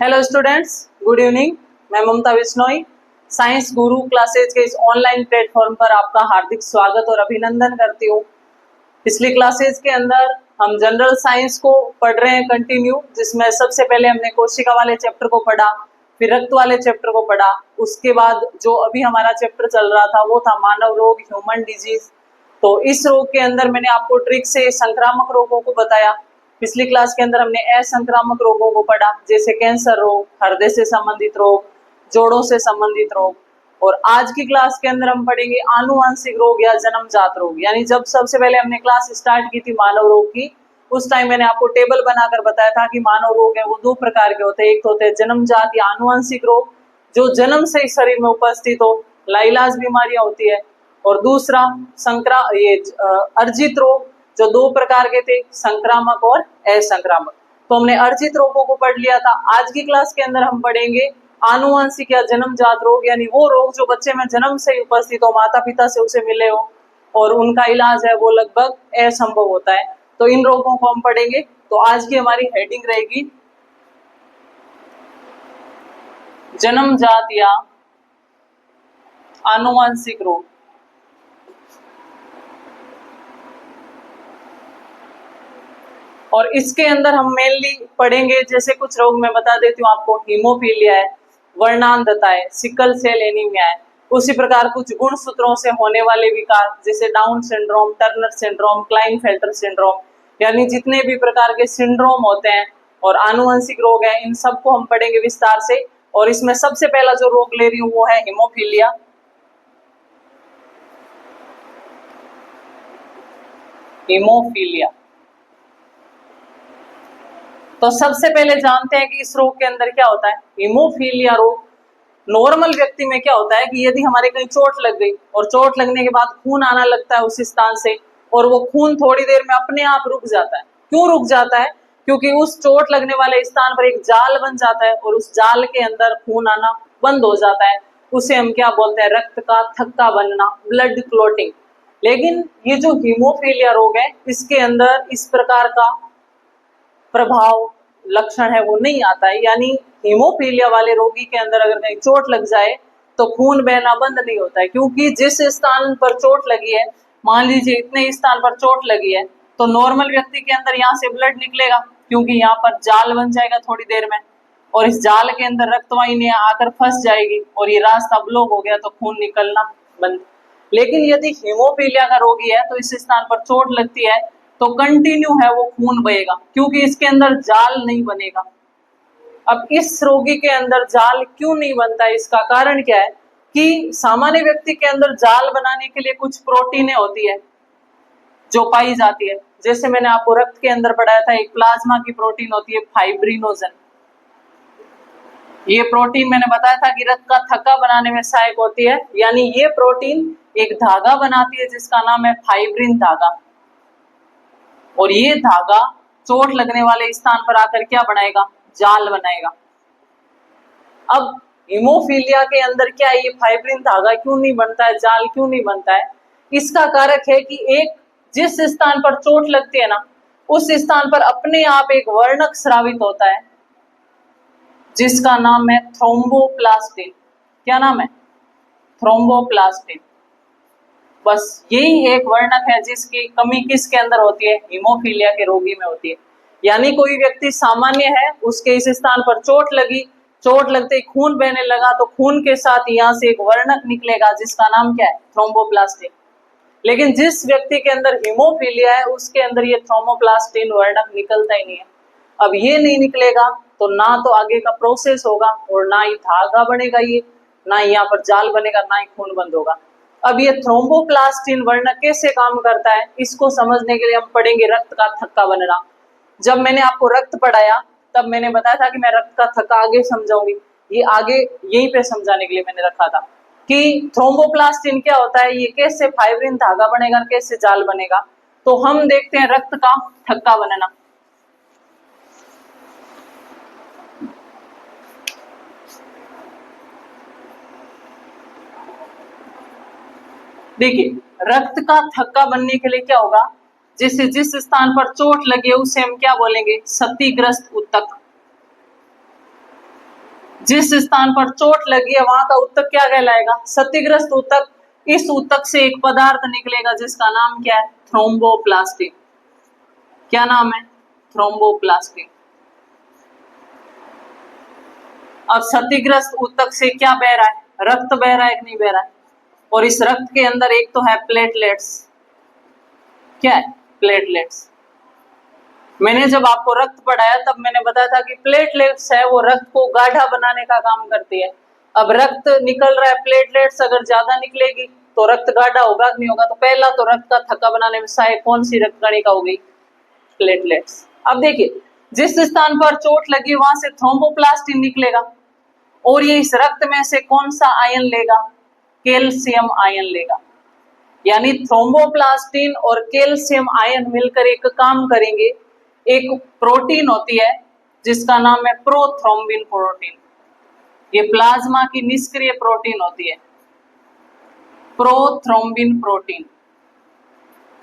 Hello students, good evening. मैं ममता Bishnoi science गुरु classes के इस ऑनलाइन प्लेटफॉर्म पर आपका हार्दिक स्वागत और अभिनंदन करती हूँ। पिछली क्लासेज के अंदर हम जनरल साइंस को पढ़ रहे हैं कंटिन्यू, जिसमें सबसे पहले हमने कोशिका वाले चैप्टर को पढ़ा, फिर रक्त वाले चैप्टर को पढ़ा। उसके बाद जो अभी हमारा चैप्टर चल रहा था वो था मानव रोग, ह्यूमन डिजीज। तो इस रोग के अंदर मैंने आपको ट्रिक से संक्रामक रोगों को बताया। पिछली क्लास के अंदर हमने असंक्रामक रोगों को पढ़ा, जैसे कैंसर रोग, हृदय से संबंधित रोग, जोड़ों से संबंधित रोग। और आज की क्लास के अंदर हम पढ़ेंगे आनुवंशिक रोग या जन्मजात रोग। यानी जब सबसे पहले हमने क्लास स्टार्ट की थी मानव रोग की, उस टाइम मैंने आपको टेबल बनाकर बताया था कि मानव रोग है वो दो प्रकार के होते हैं। एक तो होते हैं जन्मजात या आनुवंशिक रोग, जो जन्म से ही शरीर में उपस्थित हो, लाइलाज बीमारियां होती है। और दूसरा अर्जित रोग, जो दो प्रकार के थे, संक्रामक और असंक्रामक। तो हमने अर्जित रोगों को पढ़ लिया था। आज की क्लास के अंदर हम पढ़ेंगे आनुवंशिक या जन्मजात रोग, यानी वो रोग जो बच्चे में जन्म से ही उपस्थित हो, माता पिता से उसे मिले हो और उनका इलाज है वो लगभग असंभव होता है। तो इन रोगों को हम पढ़ेंगे। तो आज की हमारी हेडिंग रहेगी जन्मजात या आनुवंशिक रोग। और इसके अंदर हम मेनली पढ़ेंगे, जैसे कुछ रोग मैं बता देती हूँ आपको, हीमोफीलिया है, वर्णांधता है, सिकल सेल एनीमिया है। उसी प्रकार कुछ गुणसूत्रों से होने वाले विकार, जैसे down syndrome, Turner syndrome, Klinefelter syndrome, यानी जितने भी प्रकार के सिंड्रोम होते हैं और आनुवंशिक रोग हैं, इन सबको हम पढ़ेंगे विस्तार से। और इसमें सबसे पहला जो रोग ले रही हूँ वो है हीमोफीलिया। हीमोफीलिया, तो सबसे पहले जानते हैं कि इस रोग के अंदर क्या होता है। हीमोफीलिया रोग नॉर्मल व्यक्ति में क्या होता है कि यदि हमारे कहीं चोट लग गई और चोट लगने के बाद खून आना लगता है उस स्थान से, और वो खून थोड़ी देर में अपने आप रुक जाता है। क्यों रुक जाता है? क्योंकि उस चोट लगने वाले स्थान पर एक जाल बन जाता है और उस जाल के अंदर खून आना बंद हो जाता है। उसे हम क्या बोलते हैं? रक्त का थक्का बनना, ब्लड क्लोटिंग। लेकिन ये जो हीमोफीलिया रोग है, इसके अंदर इस प्रकार का प्रभाव लक्षण है वो नहीं आता है। यानी हीमोफीलिया वाले रोगी के अंदर अगर कहीं चोट लग जाए तो खून बहना बंद नहीं होता है, क्योंकि जिस स्थान पर चोट लगी है, मान लीजिए इतने स्थान पर चोट लगी है, तो नॉर्मल व्यक्ति के अंदर यहाँ से ब्लड निकलेगा, क्योंकि यहाँ पर जाल बन जाएगा थोड़ी देर में, और इस जाल के अंदर रक्तवाहिनियां आकर फंस जाएगी और ये रास्ता ब्लॉक हो गया तो खून निकलना बंद। लेकिन यदि हीमोफीलिया का रोगी है तो इस स्थान पर चोट लगती है तो कंटिन्यू है वो खून बहेगा, क्योंकि इसके अंदर जाल नहीं बनेगा। अब इस रोगी के अंदर जाल क्यों नहीं बनता है, इसका कारण क्या है कि सामान्य व्यक्ति के अंदर जाल बनाने के लिए कुछ प्रोटीनें होती है जो पाई जाती है। जैसे मैंने आपको रक्त के अंदर पढ़ाया था, एक प्लाज्मा की प्रोटीन होती है फाइब्रिनोजन। ये प्रोटीन मैंने बताया था कि रक्त का थक्का बनाने में सहायक होती है। यानी ये प्रोटीन एक धागा बनाती है जिसका नाम है फाइब्रिन धागा, और ये धागा चोट लगने वाले स्थान पर आकर क्या बनाएगा? जाल बनाएगा। अब हीमोफीलिया के अंदर क्या है, ये फाइब्रिन धागा क्यों नहीं बनता है, जाल क्यों नहीं बनता है? इसका कारक है कि एक जिस स्थान पर चोट लगती है ना, उस स्थान पर अपने आप एक वर्णक स्रावित होता है जिसका नाम है थ्रोम्बोप्लास्टिन। क्या नाम है? थ्रोम्बोप्लास्टिन। बस यही एक वर्णक है जिसकी कमी किसके अंदर होती है? हीमोफीलिया के रोगी में होती है। यानी कोई व्यक्ति सामान्य है, उसके इस स्थान पर चोट लगी, चोट लगते ही खून बहने लगा, तो खून के साथ यहाँ से एक वर्णक निकलेगा जिसका नाम क्या है? थ्रोम्बोप्लास्टिन। लेकिन जिस व्यक्ति के अंदर हीमोफीलिया है उसके अंदर ये थ्रोम्बोप्लास्टिन वर्णक निकलता ही नहीं है। अब ये नहीं निकलेगा तो ना तो आगे का प्रोसेस होगा और ना ही धागा बनेगा, ये ना ही यहाँ पर जाल बनेगा, ना ही खून बंद होगा। अब ये थ्रोम्बोप्लास्टिन वर्णक कैसे काम करता है, इसको समझने के लिए हम पढ़ेंगे रक्त का थक्का बनना। जब मैंने आपको रक्त पढ़ाया तब मैंने बताया था कि मैं रक्त का थक्का आगे समझाऊंगी, ये आगे यहीं पे समझाने के लिए मैंने रखा था कि थ्रोम्बोप्लास्टिन क्या होता है, ये कैसे फाइब्रिन धागा बनेगा, कैसे जाल बनेगा। तो हम देखते हैं रक्त का थक्का बनना। देखिए, रक्त का थक्का बनने के लिए क्या होगा, जैसे जिस स्थान पर चोट लगी है उसे हम क्या बोलेंगे? क्षतिग्रस्त ऊतक। जिस स्थान पर चोट लगी है वहां का ऊतक क्या कहलाएगा? क्षतिग्रस्त ऊतक। इस ऊतक से एक पदार्थ निकलेगा जिसका नाम क्या है? थ्रोम्बोप्लास्टिन। क्या नाम है? थ्रोम्बोप्लास्टिन। अब क्षतिग्रस्त ऊतक से क्या बह रहा है? रक्त बह रहा है कि नहीं बह रहा है? और इस रक्त के अंदर एक तो है प्लेटलेट्स। क्या है? प्लेटलेट्स। मैंने जब आपको रक्त पढ़ाया तब मैंने बताया था कि प्लेटलेट्स है वो रक्त को गाढ़ा बनाने का काम करती है। अब रक्त निकल रहा है, प्लेटलेट्स अगर ज्यादा निकलेगी तो रक्त गाढ़ा होगा कि नहीं होगा? तो पहला तो रक्त का थक्का बनाने में सहायक कौन सी रक्त कणिका हो गई? प्लेटलेट्स। अब देखिए, जिस स्थान पर चोट लगी वहां से थ्रोम्बोप्लास्टिन निकलेगा और ये इस रक्त में से कौन सा आयन लेगा? कैल्शियम आयन लेगा। यानी थ्रोम्बोप्लास्टिन और कैल्शियम आयन मिलकर एक काम करेंगे। एक प्रोटीन होती है जिसका नाम है प्रोथ्रोम्बिन प्रोटीन। ये प्लाज्मा की निष्क्रिय प्रोटीन होती है, प्रोथ्रोम्बिन प्रोटीन,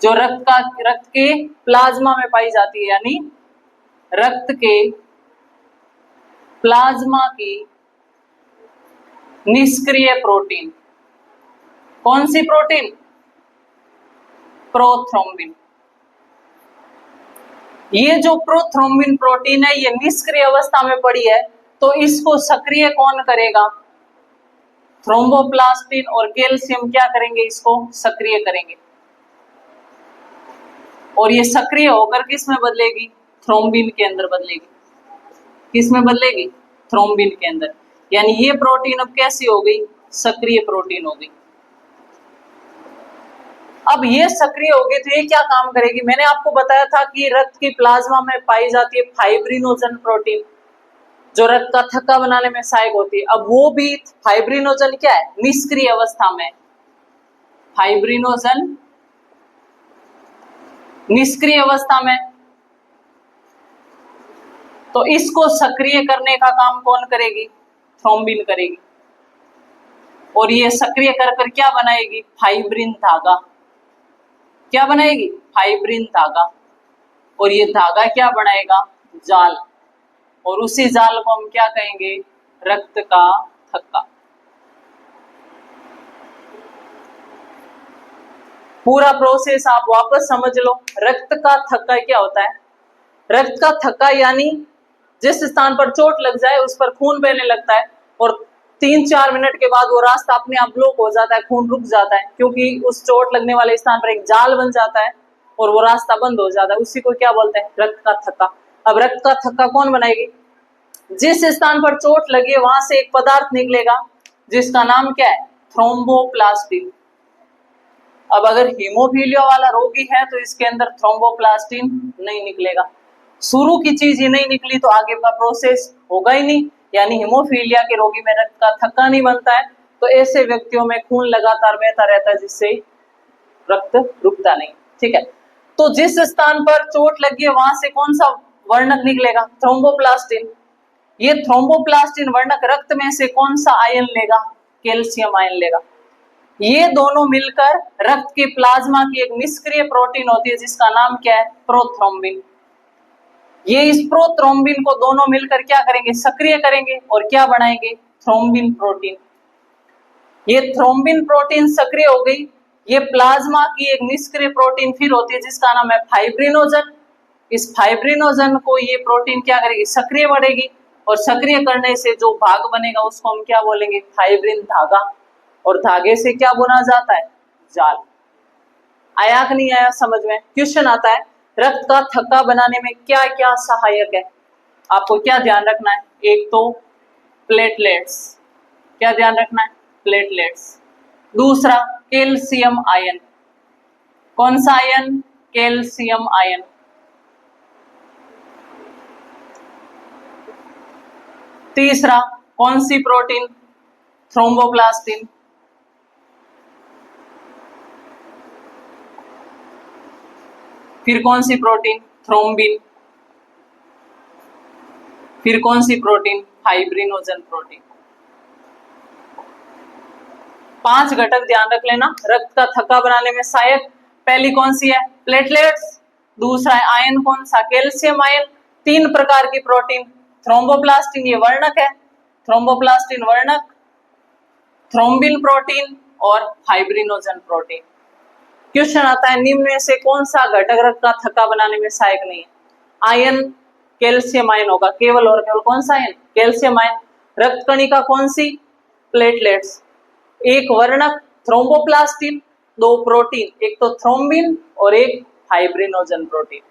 जो रक्त के प्लाज्मा में पाई जाती है। यानी रक्त के प्लाज्मा की निष्क्रिय प्रोटीन। कौन सी प्रोटीन? प्रोथ्रोम्बिन। ये जो प्रोथ्रोम्बिन प्रोटीन है ये निष्क्रिय अवस्था में पड़ी है, तो इसको सक्रिय कौन करेगा? थ्रोम्बोप्लास्टिन और कैल्शियम क्या करेंगे? इसको सक्रिय करेंगे। और ये सक्रिय होकर किस में बदलेगी? थ्रोम्बिन के अंदर बदलेगी। किस में बदलेगी? थ्रोम्बिन के अंदर। यानी ये प्रोटीन अब कैसी हो गई? सक्रिय प्रोटीन हो गई। अब ये सक्रिय हो गई तो ये क्या काम करेगी? मैंने आपको बताया था कि रक्त की प्लाज्मा में पाई जाती है फाइब्रिनोजन प्रोटीन, जो रक्त का थक्का बनाने में सहायक होती है। अब वो भी फाइब्रिनोजन क्या है? निष्क्रिय अवस्था में। फाइब्रिनोजन निष्क्रिय अवस्था में, तो इसको सक्रिय करने का काम कौन करेगी? थ्रोम्बिन करेगी। और ये सक्रिय कर कर क्या बनाएगी? फाइब्रिन धागा। क्या बनाएगी? फाइब्रिन धागा। और ये धागा क्या बनाएगा? जाल। और उसी जाल को हम क्या कहेंगे? रक्त का थक्का। पूरा प्रोसेस आप वापस समझ लो। रक्त का थक्का क्या होता है? रक्त का थक्का यानी जिस स्थान पर चोट लग जाए उस पर खून बहने लगता है और 3-4 मिनट के बाद वो रास्ता अपने आप ब्लॉक हो जाता है, खून रुक जाता है, क्योंकि उस चोट लगने वाले स्थान पर एक जाल बन जाता है और वो रास्ता बंद हो जाता है। उसी को क्या बोलते हैं? रक्त का थक्का। अब रक्त का थक्का कौन बनाएगी? जिस स्थान पर चोट लगी है वहां से एक पदार्थ निकलेगा जिसका नाम क्या है? थ्रोम्बोप्लास्टिन। अब अगर हीमोफीलिया वाला रोगी है तो इसके अंदर थ्रोम्बोप्लास्टिन नहीं निकलेगा। शुरू की चीज ही नहीं निकली तो आगे का प्रोसेस होगा ही नहीं। यानी हीमोफीलिया के रोगी में रक्त का थक्का नहीं बनता है, तो ऐसे व्यक्तियों में खून लगातार बहता रहता है जिससे रक्त रुकता नहीं। ठीक है, तो जिस स्थान पर चोट लगी है वहां से कौन सा वर्णक निकलेगा? थ्रोम्बोप्लास्टिन। ये थ्रोम्बोप्लास्टिन वर्णक रक्त में से कौन सा आयन लेगा? कैल्शियम आयन लेगा। ये दोनों मिलकर रक्त के प्लाज्मा की एक निष्क्रिय प्रोटीन होती है जिसका नाम क्या है? प्रोथ्रोम्बिन। ये इस प्रोथ्रोम्बिन को दोनों मिलकर क्या करेंगे? सक्रिय करेंगे और क्या बनाएंगे? Thrombin protein. ये थ्रोम्बिन प्रोटीन सक्रिय हो गई। ये प्लाज्मा की एक निष्क्रिय प्रोटीन फिर होती है जिसका नाम है फाइब्रिनोजन। इस फाइब्रिनोजन को ये प्रोटीन क्या करेगी? सक्रिय बढ़ेगी और सक्रिय करने से जो भाग बनेगा उसको हम क्या बोलेंगे? फाइब्रिन धागा। और धागे से क्या बुना जाता है? जाल। आया कि नहीं आया समझ में? क्वेश्चन आता है रक्त का थक्का बनाने में क्या क्या सहायक है? आपको क्या ध्यान रखना है? एक तो प्लेटलेट्स। क्या ध्यान रखना है? प्लेटलेट्स। दूसरा कैल्शियम आयन। कौन सा आयन? Calcium ion. तीसरा कौन सी प्रोटीन? थ्रोम्बोप्लास्टिन। फिर कौन सी प्रोटीन? थ्रोम्बिन। फिर कौन सी प्रोटीन? Fibrinogen protein. 5 घटक ध्यान रख लेना रक्त का थक्का बनाने में सहायक। पहली कौन सी है? प्लेटलेट्स। दूसरा है आयन कौन सा? Calcium ion. 3 प्रकार की प्रोटीन। थ्रोम्बोप्लास्टिन ये वर्णक है, थ्रोम्बोप्लास्टिन वर्णक, थ्रोम्बिन प्रोटीन और फाइब्रिनोजन प्रोटीन। क्वेश्चन आता है निम्न में से कौन सा घटक रक्त का थक्का बनाने में सहायक नहीं है? आयन, कैल्शियम आयन होगा, केवल और केवल कौन सा आयन? Calcium ion. रक्त कणिका कौन सी? प्लेटलेट्स। एक वर्णक थ्रोम्बोप्लास्टिन, दो प्रोटीन, एक तो थ्रोम्बिन और एक फाइब्रिनोजन प्रोटीन।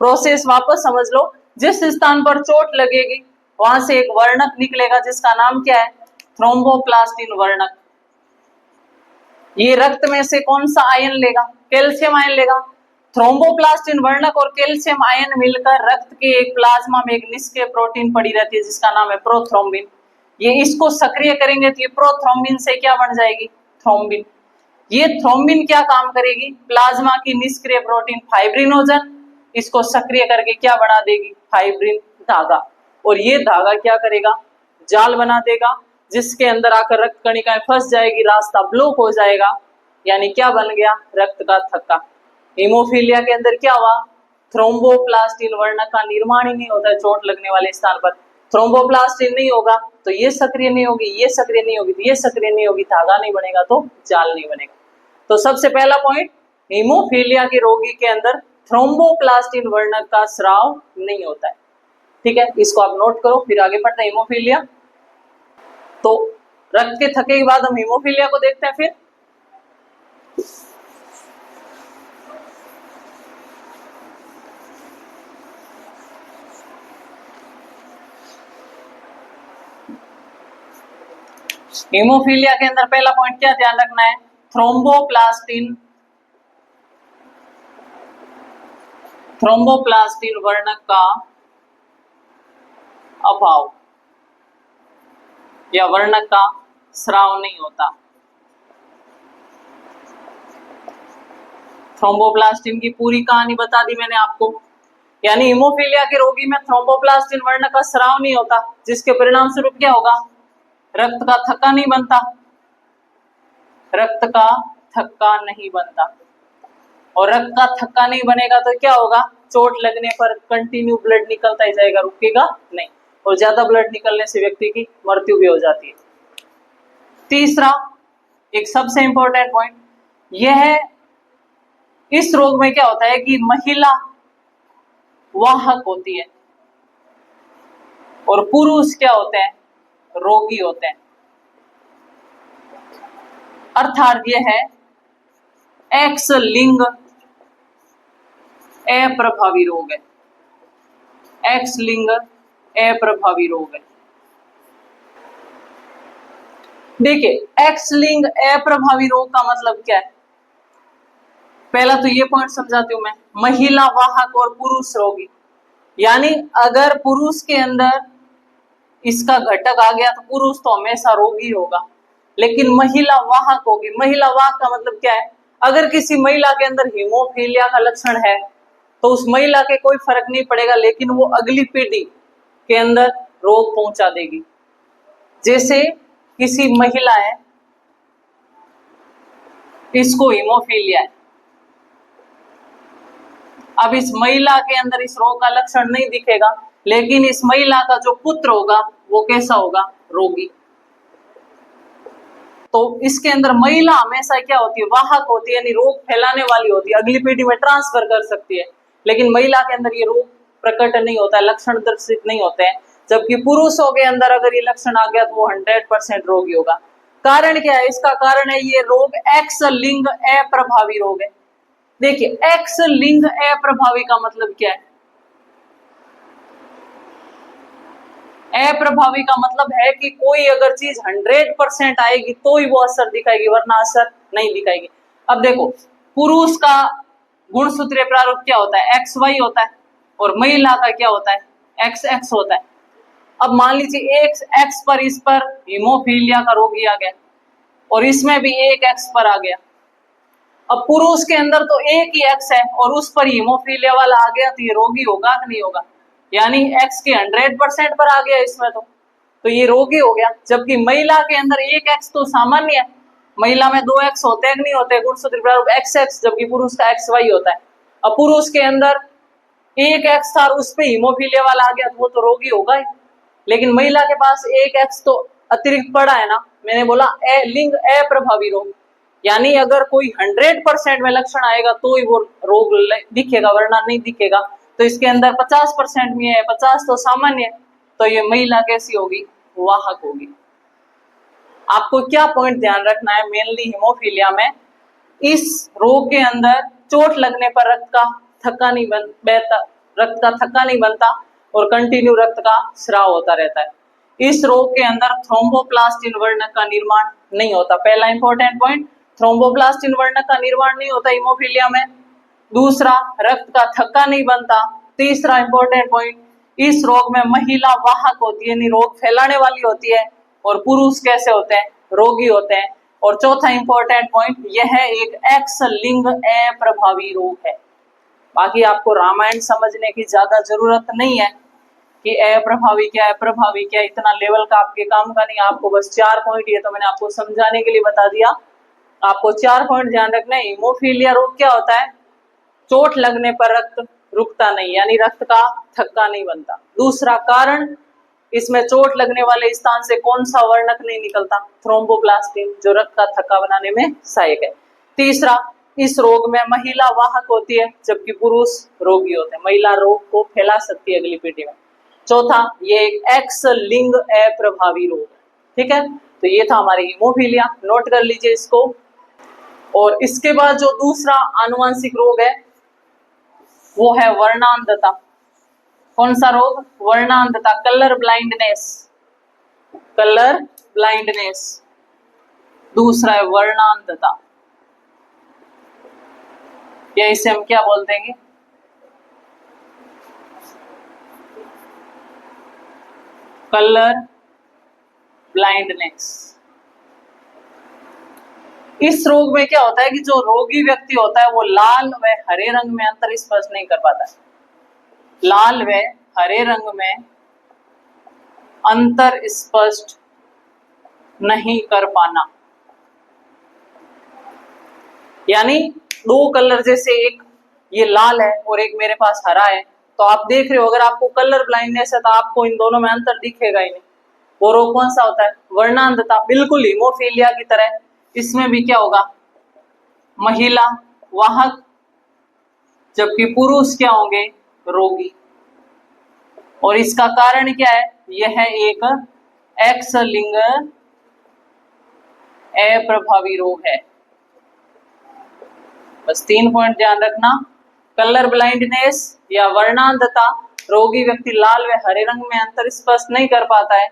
प्रोसेस वापस समझ लो, जिस स्थान पर चोट लगेगी वहां से एक वर्णक निकलेगा जिसका नाम क्या है? थ्रोम्बोप्लास्टिन वर्णक। ये रक्त में से कौन सा आयन लेगा? कैल्शियम आयन लेगा। थ्रोम्बोप्लास्टिन वर्णक और कैल्शियम आयन मिलकर रक्त के एक प्लाज्मा में एक निष्क्रिय प्रोटीन पड़ी रहती है जिसका नाम है प्रोथ्रोम्बिन। ये इसको सक्रिय करेंगे तो ये प्रोथ्रोम्बिन से क्या बन जाएगी? थ्रोम्बिन। ये थ्रोम्बिन क्या काम करेगी? प्लाज्मा की निष्क्रिय प्रोटीन फाइब्रिनोजन, इसको सक्रिय करके क्या बना देगी? फाइब्रिन धागा। और ये धागा क्या करेगा? जाल बना देगा जिसके अंदर आकर रक्त कणिकाएं फंस जाएगी, रास्ता ब्लॉक हो जाएगा, यानी क्या बन गया? रक्त का थक्का। हीमोफीलिया के अंदर क्या हुआ? थ्रोम्बोप्लास्टिन वर्णक का निर्माण ही नहीं होता है चोट लगने वाले स्थान पर। थ्रोम्बोप्लास्टिन नहीं होगा तो ये सक्रिय नहीं होगी, ये सक्रिय नहीं होगी तो ये सक्रिय नहीं होगी, धागा नहीं बनेगा तो जाल नहीं बनेगा। तो सबसे पहला पॉइंट, हीमोफीलिया के रोगी के अंदर थ्रोम्बोप्लास्टिन वर्णक का स्राव नहीं होता है। ठीक है, इसको आप नोट करो, फिर आगे बढ़ते हैं। हीमोफीलिया, तो रक्त के थके के बाद हम हीमोफीलिया को देखते हैं। फिर हीमोफीलिया के अंदर पहला पॉइंट क्या ध्यान रखना है? थ्रोम्बोप्लास्टिन वर्णक का अभाव या वर्णक का स्राव नहीं होता। थ्रोम्बोप्लास्टिन की पूरी कहानी बता दी मैंने आपको, यानी हीमोफीलिया के रोगी में थ्रोम्बोप्लास्टिन वर्णक का स्राव नहीं होता, जिसके परिणाम स्वरूप क्या होगा? रक्त का थक्का नहीं बनता, रक्त का थक्का नहीं बनता। और रक्त का थक्का नहीं बनेगा तो क्या होगा? चोट लगने पर कंटिन्यू ब्लड निकलता ही जाएगा, रुकेगा नहीं, और ज्यादा ब्लड निकलने से व्यक्ति की मृत्यु भी हो जाती है। तीसरा, एक सबसे इंपॉर्टेंट पॉइंट यह है, इस रोग में क्या होता है कि महिला वाहक होती है और पुरुष क्या होते हैं? रोगी होते हैं। अर्थात यह है एक्स लिंग अप्रभावी रोग है। एक्स लिंग अप्रभावी रोग है। देखिए, एक्स लिंग अप्रभावी रोग का मतलब क्या है? पहला तो ये पॉइंट समझाती हूं मैं, महिला वाहक और पुरुष रोगी, यानी अगर पुरुष के अंदर इसका घटक आ गया तो पुरुष तो हमेशा रोगी होगा, लेकिन महिला वाहक होगी। महिला वाहक का मतलब क्या है? अगर किसी महिला के अंदर हीमोफीलिया का लक्षण है तो उस महिला के कोई फर्क नहीं पड़ेगा, लेकिन वो अगली पीढ़ी के अंदर रोग पहुंचा देगी। जैसे किसी महिला है, इसको हीमोफीलिया है, अब इस महिला के अंदर इस रोग का लक्षण नहीं दिखेगा, लेकिन इस महिला का जो पुत्र होगा वो कैसा होगा? रोगी। तो इसके अंदर महिला हमेशा क्या होती है? वाहक होती है, यानी रोग फैलाने वाली होती है, अगली पीढ़ी में ट्रांसफर कर सकती है। लेकिन महिला के अंदर ये रोग प्रकट नहीं होता है, लक्षण दर्शित नहीं होते हैं। जबकि पुरुषों के अंदर अगर ये लक्षण आ गया तो वो 100% रोगी होगा। कारण क्या है? इसका कारण है ये रोग एक्स लिंग अप्रभावी रोग है। देखिए, एक्स लिंग अप्रभावी का मतलब क्या है? अप्रभावी का मतलब है कि कोई अगर चीज 100% आएगी तो ही वो असर दिखाएगी, वरना असर नहीं दिखाएगी। अब देखो, पुरुष का गुणसूत्रीय प्रारूप क्या होता है? एक्स वाई होता है, और महिला का क्या होता है? एक्स एक्स होता है। अब मान लीजिए एक एक्स पर इस पर हीमोफीलिया का रोगी आ गया और इसमें भी एक एक्स पर आ गया। अब पुरुष के अंदर तो एक ही एक्स है और उस पर हीमोफीलिया वाला आ गया तो ये रोगी होगा कि नहीं होगा? यानी एक्स के 100% पर आ गया इसमें तो ये रोगी हो गया। जबकि महिला के अंदर एक एक्स तो सामान्य है, महिला में 2 एक्स होते हैं कि नहीं होते? गुणसूत्री प्रारूप एक्स एक्स, जबकि पुरुष का एक्स वाई होता है। अब पुरुष के अंदर एक एक्स था और उस पर हीमोफीलिया वाला आ गया तो वो तो रोगी होगा ही। लेकिन महिला के पास एक एक्स तो अतिरिक्त पड़ा है ना, मैंने बोला लिंग अप्रभावी रोग, यानी अगर कोई 100% में लक्षण आएगा तो ही वो रोग दिखेगा, वरना नहीं दिखेगा। तो इसके अंदर 50% में है, 50 तो सामान्य है, तो ये महिला कैसी होगी, वाहक होगी। आपको क्या पॉइंट ध्यान रखना है मेनली हीमोफीलिया में, इस रोग के अंदर चोट लगने पर रक्त का थक्का नहीं बनता और कंटिन्यू रक्त का स्राव होता रहता है। इस रोग के अंदर थ्रोम्बोप्लास्टिन वर्णक का निर्माण नहीं होता। पहला इंपॉर्टेंट पॉइंट, थ्रोम्बोप्लास्टिन वर्णक का निर्माण नहीं होता हीमोफीलिया में। दूसरा, रक्त का थक्का नहीं बनता। तीसरा इंपॉर्टेंट पॉइंट, इस रोग में महिला वाहक होती है, यानी रोग फैलाने वाली होती है, और पुरुष कैसे होते हैं, रोगी होते हैं। और चौथा इंपॉर्टेंट पॉइंट, यह एक एक्स लिंग अप्रभावी रोग है। बाकी आपको रामायण समझने की ज्यादा जरूरत नहीं है कि अप्रभावी क्या है, प्रभावी क्या है, इतना लेवल का आपके काम का नहीं। आपको बस 4 पॉइंट, ये तो मैंने आपको समझाने के लिए बता दिया। आपको 4 पॉइंट ध्यान रखना है। हीमोफीलिया रोग क्या होता है, चोट लगने पर रक्त रुकता नहीं, यानी रक्त का थक्का नहीं बनता। दूसरा कारण, इसमें चोट लगने वाले स्थान से कौन सा वर्णक नहीं निकलता, थ्रोम्बोप्लास्टिन, जो रक्त का थक्का बनाने में सहायक है। तीसरा, इस रोग में महिला वाहक होती है जबकि पुरुष रोगी होते हैं, महिला रोग को फैला सकती है अगली पीढ़ी में। चौथा, ये एक एक्स लिंग अप्रभावी रोग है। ठीक है, तो ये था हमारे हीमोफीलिया, नोट कर लीजिए इसको। और इसके बाद जो दूसरा आनुवंशिक रोग है वो है वर्णांधता। कौन सा रोग, वर्णांधता, कलर ब्लाइंडनेस, कलर ब्लाइंडनेस दूसरा है वर्णांधता, या इसे हम क्या बोल देंगे, कलर ब्लाइंडनेस। इस रोग में क्या होता है कि जो रोगी व्यक्ति होता है वो लाल व हरे रंग में अंतर स्पष्ट नहीं कर पाता है। लाल व हरे रंग में अंतर स्पष्ट नहीं कर पाना, यानी दो कलर, जैसे एक ये लाल है और एक मेरे पास हरा है, तो आप देख रहे हो अगर आपको कलर ब्लाइंडनेस है तो आपको इन दोनों में अंतर दिखेगा ही नहीं। वो रोग कौन सा होता है, वर्णांधता। बिल्कुल हीमोफीलिया की तरह इसमें भी क्या होगा, महिला वाहक जबकि पुरुष क्या होंगे, रोगी। और इसका कारण क्या है, यह एक एक्स लिंग अप्रभावी रोग है। बस 3 पॉइंट ध्यान रखना, कलर ब्लाइंडनेस या वर्णांधता, रोगी व्यक्ति लाल व हरे रंग में अंतर स्पष्ट नहीं कर पाता है।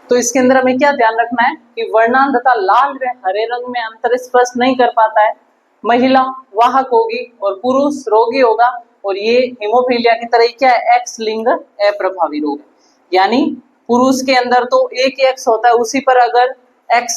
तो इसके अंदर हमें क्या ध्यान रखना है कि वर्णांधता, लाल व हरे रंग में अंतर स्पष्ट नहीं कर पाता है, महिला वाहक होगी और पुरुष रोगी होगा। और ये हीमोफीलिया की तरह क्या है, एक्स लिंग अप्रभावी रोग है, यानी पुरुष के अंदर तो एक ही एक्स होता है, उसी पर अगर एक्स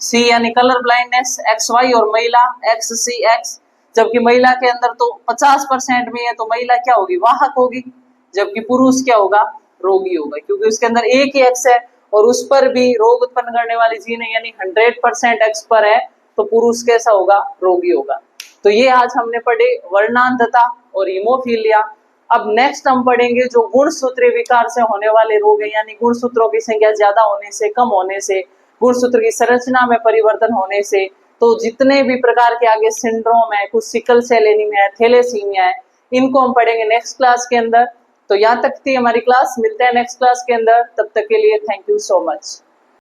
सी यानी कलर ब्लाइंडनेस एक्स वाई, और महिला एक्स सी एक्स, जबकि महिला के अंदर तो 50% में है, तो महिला क्या होगी, वाहक होगी, जबकि पुरुष क्या होगा, रोगी होगा, क्योंकि उसके अंदर एक ही एक्स है और उस पर भी रोग उत्पन्न करने वाली जीन है, यानी 100% एक्स पर है, तो पुरुष कैसा होगा, रोगी होगा। तो ये आज हमने पढ़े वर्णांधता और हीमोफीलिया। अब नेक्स्ट हम पढ़ेंगे जो गुणसूत्रीय विकार से होने वाले रोग है, यानी गुणसूत्रों की संख्या ज्यादा होने से, कम होने से, गुणसूत्र की संरचना में परिवर्तन होने से, तो जितने भी प्रकार के आगे सिंड्रोम है, कुछ सिकल सेल एनीमिया है, थैलेसीमिया है, इनको हम पढ़ेंगे नेक्स्ट क्लास के अंदर। तो यहाँ तक थी हमारी क्लास, मिलते हैं नेक्स्ट क्लास के अंदर, तब तक के लिए थैंक यू सो मच।